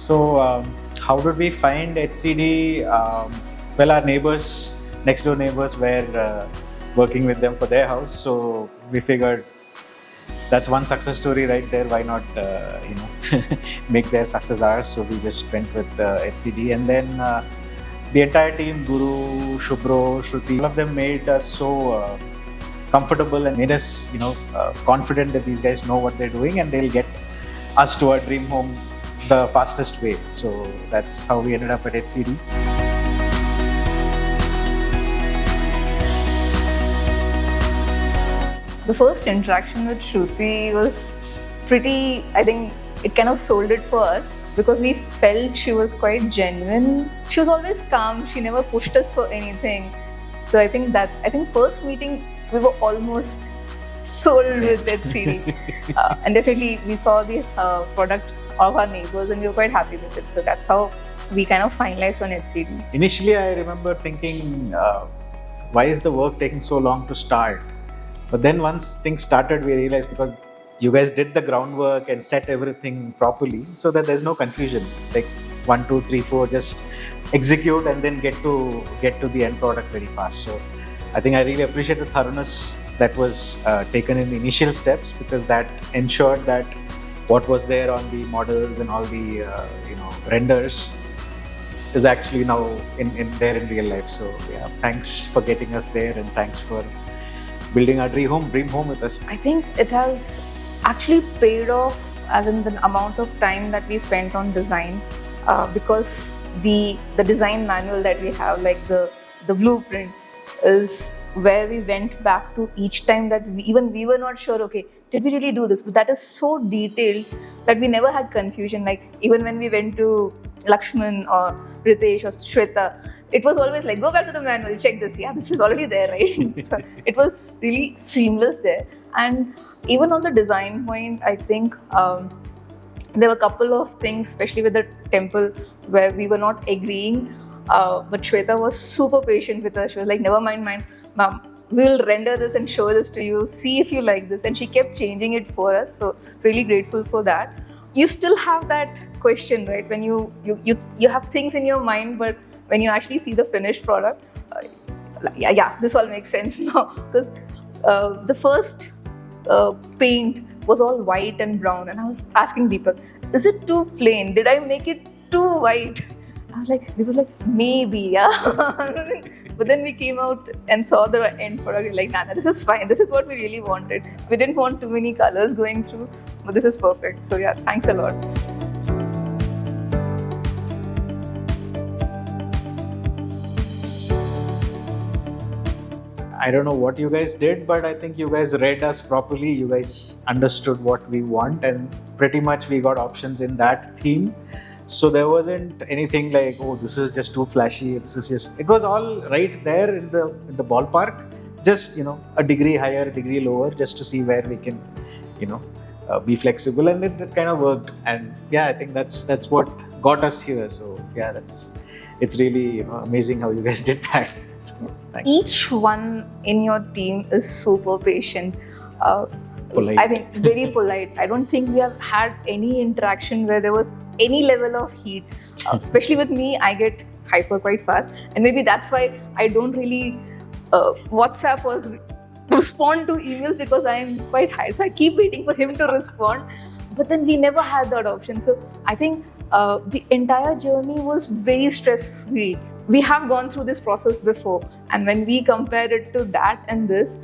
So, how did we find HCD? Well, our neighbors, next door neighbors, were working with them for their house. So we figured that's one success story right there. Why not, make their success ours? So we just went with HCD, and then the entire team, Guru, Shubhro, Shruti, all of them made us so comfortable and made us, confident that these guys know what they're doing and they'll get us to our dream home the fastest way. So that's how we ended up at HCD. The first interaction with Shruti was pretty, I think it kind of sold it for us because we felt she was quite genuine. She was always calm, she never pushed us for anything. So I think first meeting we were almost sold with HCD. And definitely we saw the product of our neighbors and we were quite happy with it. So that's how we kind of finalized on HCD. Initially, I remember thinking, why is the work taking so long to start? But then once things started, we realized because you guys did the groundwork and set everything properly so that there's no confusion. It's like 1, 2, 3, 4, just execute and then get to the end product very fast. So I think I really appreciate the thoroughness that was taken in the initial steps, because that ensured that what was there on the models and all the renders is actually now in real life. So yeah, thanks for getting us there and thanks for building our dream home with us. I think it has actually paid off as in the amount of time that we spent on design, because the design manual that we have, like the blueprint, is where we went back to each time that we were not sure, okay, did we really do this? But that is so detailed that we never had confusion. Like even when we went to Lakshman or Ritesh or Shweta, it was always like, go back to the manual, check this. Yeah, this is already there, right? So it was really seamless there. And even on the design point, I think there were a couple of things, especially with the temple, where we were not agreeing. But Shweta was super patient with us. She was like, never mind, ma'am, we will render this and show this to you. See if you like this. And she kept changing it for us. So really grateful for that. You still have that question, right? When you have things in your mind, but when you actually see the finished product, this all makes sense now. Because the first paint was all white and brown. And I was asking Deepak, is it too plain? Did I make it too white? He was like, maybe, yeah. But then we came out and saw the end product. We're like, nah, this is fine. This is what we really wanted. We didn't want too many colors going through, but this is perfect. So yeah, thanks a lot. I don't know what you guys did, but I think you guys read us properly. You guys understood what we want, and pretty much we got options in that theme. So there wasn't anything like, oh, this is just too flashy. It was all right there in the ballpark. Just, a degree higher, a degree lower, just to see where we can, be flexible, and it kind of worked. And yeah, I think that's what got us here. So yeah, it's really amazing how you guys did that. So, thanks. Each one in your team is super patient. Polite. I think very polite. I don't think we have had any interaction where there was any level of heat. Especially with me, I get hyper quite fast, and maybe that's why I don't really WhatsApp or respond to emails, because I am quite high. So I keep waiting for him to respond, but then we never had that option. So I think the entire journey was very stress-free. We have gone through this process before, and when we compare it to that and this,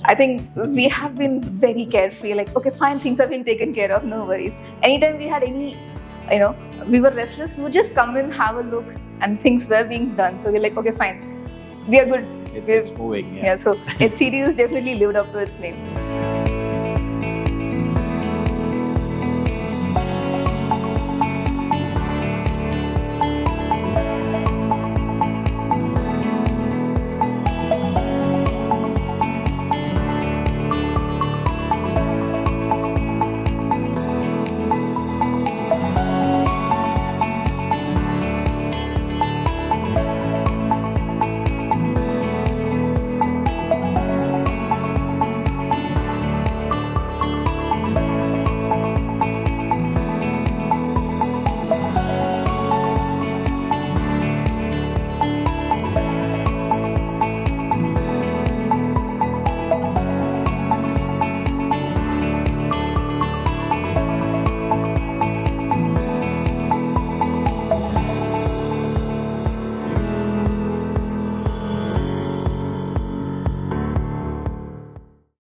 I think we have been very carefree. Like, okay, fine, things have been taken care of, no worries. Anytime we had any, we were restless, we would just come in, have a look, and things were being done. So we're like, okay, fine, we are good. It's moving. Yeah, so HCD has definitely lived up to its name.